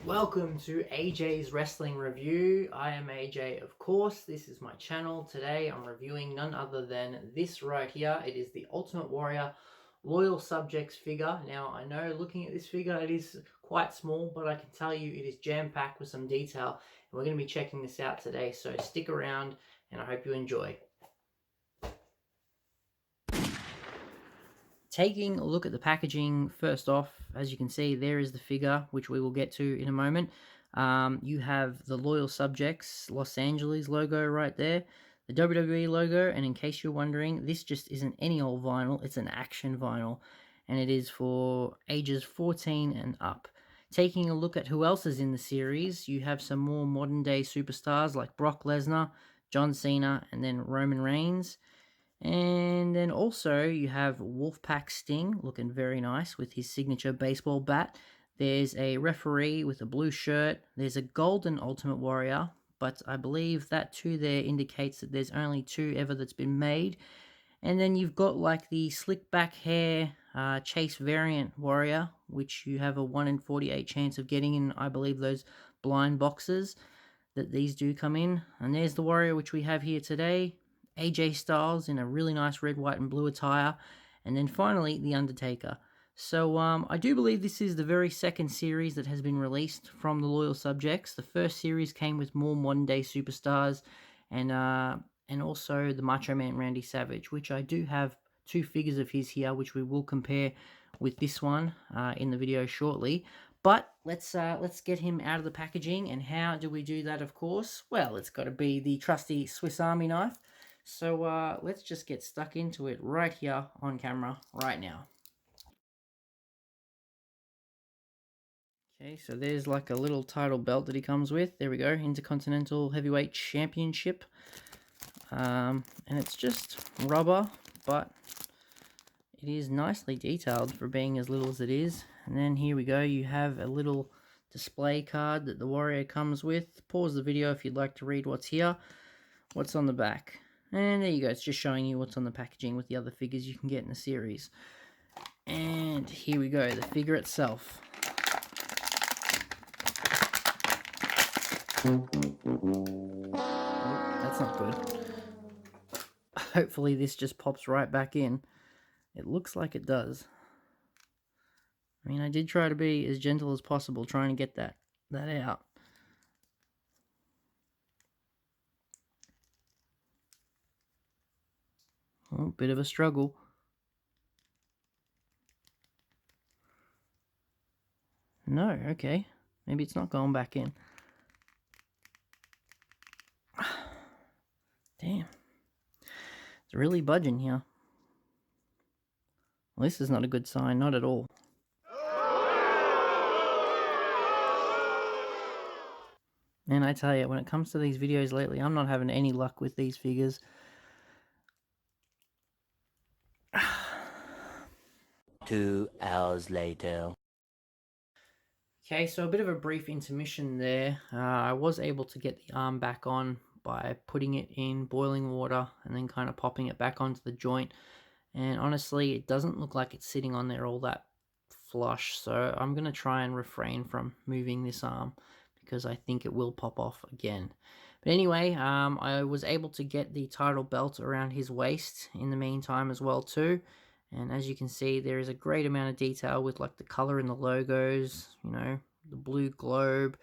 Welcome to AJ's Wrestling Review. I am AJ, of course. This is my channel. Today I'm reviewing none other than this right here. It is the Ultimate Warrior Loyal Subjects figure. Now, I know looking at this figure, it is quite small, but I can tell you it is jam-packed with some detail. And we're going to be checking this out today, so stick around and I hope you enjoy. Taking a look at the packaging, first off, as you can see, there is the figure, which we will get to in a moment. You have the Loyal Subjects Los Angeles logo right there, the WWE logo, and in case you're wondering, this just isn't any old vinyl, it's an action vinyl, and it is for ages 14 and up. Taking a look at who else is in the series, you have some more modern day superstars like Brock Lesnar, John Cena, and then Roman Reigns. And then also you have Wolfpack Sting looking very nice with his signature baseball bat. There's a referee with a blue shirt. There's a golden Ultimate Warrior, but I believe that too there indicates that there's only two ever that's been made. And then you've got like the slick back hair Chase variant Warrior, which you have a 1 in 48 chance of getting in, I believe, those blind boxes that these do come in. And there's the Warrior, which we have here today. AJ Styles in a really nice red, white, and blue attire. And then finally, The Undertaker. So I do believe this is the very second series that has been released from the Loyal Subjects. The first series came with more modern-day superstars and also the Macho Man Randy Savage, which I do have two figures of his here, which we will compare with this one in the video shortly. But let's get him out of the packaging. And how do we do that, of course? Well, it's got to be the trusty Swiss Army knife. So let's just get stuck into it right here on camera right now. Okay, so there's like a little title belt that he comes with. There we go, Intercontinental Heavyweight Championship. And it's just rubber, but it is nicely detailed for being as little as it is. And then here we go, you have a little display card that the Warrior comes with. Pause the video if you'd like to read what's here. What's on the back. And there you go, it's just showing you what's on the packaging with the other figures you can get in the series. And here we go, the figure itself. Oh, that's not good. Hopefully this just pops right back in. It looks like it does. I mean, I did try to be as gentle as possible trying to get that out. Oh, bit of a struggle. No, okay. Maybe it's not going back in. Damn. It's really budging here. Well, this is not a good sign, not at all. And I tell you, when it comes to these videos lately, I'm not having any luck with these figures. 2 hours later. Okay, so a bit of a brief intermission there. I was able to get the arm back on by putting it in boiling water and then kind of popping it back onto the joint. And honestly, it doesn't look like it's sitting on there all that flush. So I'm going to try and refrain from moving this arm because I think it will pop off again. But anyway, I was able to get the title belt around his waist in the meantime as well too. And as you can see, there is a great amount of detail with like the color in the logos, you know, the blue globe.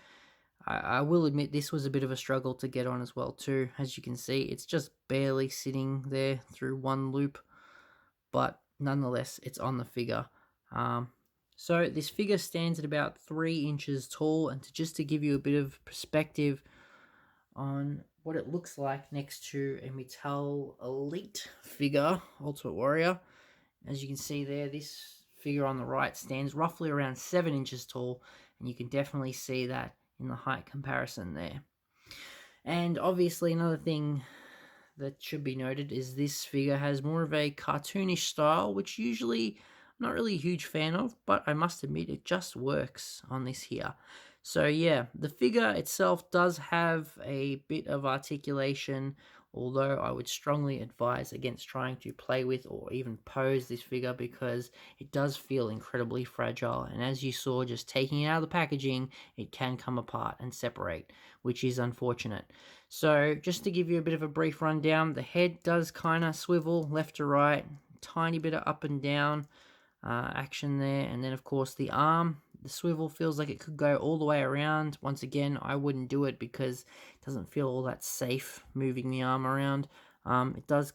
I will admit this was a bit of a struggle to get on as well too. As you can see, it's just barely sitting there through one loop, but nonetheless, it's on the figure. So this figure stands at about 3 inches tall, and just to give you a bit of perspective on what it looks like next to a Mattel Elite figure, Ultimate Warrior. As you can see there, this figure on the right stands roughly around 7 inches tall, and you can definitely see that in the height comparison there. And obviously another thing that should be noted is this figure has more of a cartoonish style, which usually I'm not really a huge fan of, but I must admit it just works on this here. So yeah, the figure itself does have a bit of articulation although I would strongly advise against trying to play with or even pose this figure because it does feel incredibly fragile, and as you saw just taking it out of the packaging, it can come apart and separate, which is unfortunate. So just to give you a bit of a brief rundown, the head does kind of swivel left to right, tiny bit of up and down action there, and then of course the arm, the swivel feels like it could go all the way around. Once again, I wouldn't do it because it doesn't feel all that safe moving the arm around. It does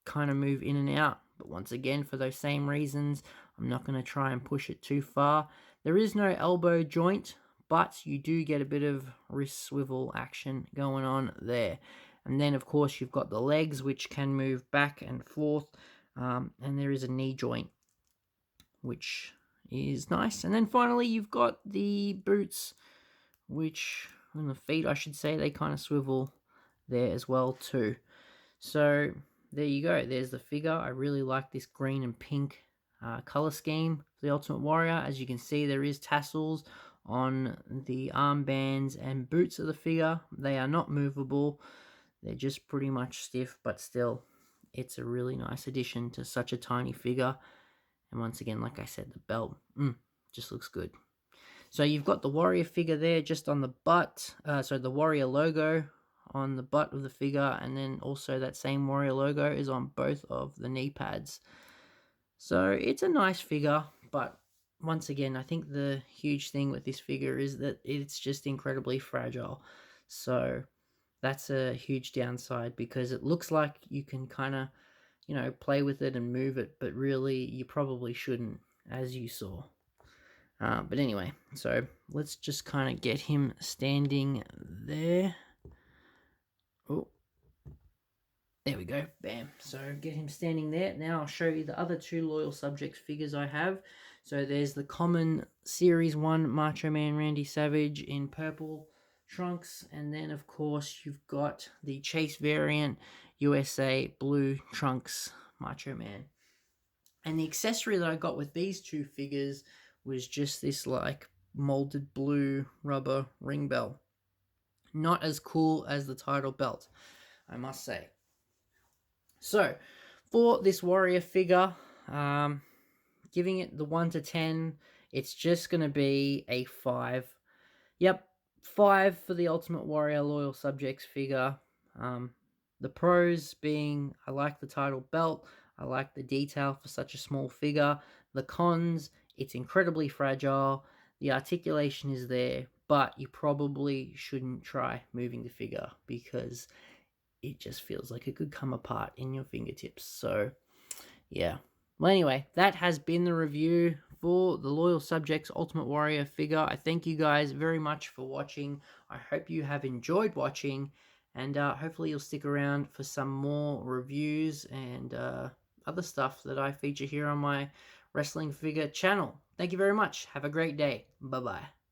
kind of move in and out, but once again, for those same reasons, I'm not going to try and push it too far. There is no elbow joint, but you do get a bit of wrist swivel action going on there. And then of course you've got the legs, which can move back and forth, and there is a knee joint, which is nice. And then finally, you've got the boots, which, and the feet, I should say, they kind of swivel there as well too. So there you go. There's the figure. I really like this green and pink color scheme for the Ultimate Warrior. As you can see, there is tassels on the armbands and boots of the figure. They are not movable. They're just pretty much stiff, but still, it's a really nice addition to such a tiny figure. And once again, like I said, the belt just looks good. So you've got the Warrior figure there just on the butt. So the Warrior logo on the butt of the figure, and then also that same Warrior logo is on both of the knee pads. So it's a nice figure, but once again, I think the huge thing with this figure is that it's just incredibly fragile. So that's a huge downside because it looks like you can kind of, play with it and move it, but really you probably shouldn't, as you saw. But anyway, so let's just kind of get him standing there. Oh, there we go. Bam. So get him standing there. Now I'll show you the other two Loyal Subjects figures I have. So there's the common Series 1 Macho Man Randy Savage in purple trunks. And then, of course, you've got the Chase variant USA blue trunks Macho Man. And the accessory that I got with these two figures was just this like molded blue rubber ring bell. Not as cool as the title belt, I must say. So, for this Warrior figure, giving it the 1 to 10, it's just going to be a 5. Yep, 5 for the Ultimate Warrior Loyal Subjects figure. The pros being, I like the title belt, I like the detail for such a small figure. The cons, it's incredibly fragile, the articulation is there, but you probably shouldn't try moving the figure because it just feels like it could come apart in your fingertips. So, yeah. Well, anyway, that has been the review for the Loyal Subjects Ultimate Warrior figure. I thank you guys very much for watching. I hope you have enjoyed watching, and hopefully you'll stick around for some more reviews and other stuff that I feature here on my wrestling figure channel. Thank you very much. Have a great day. Bye-bye.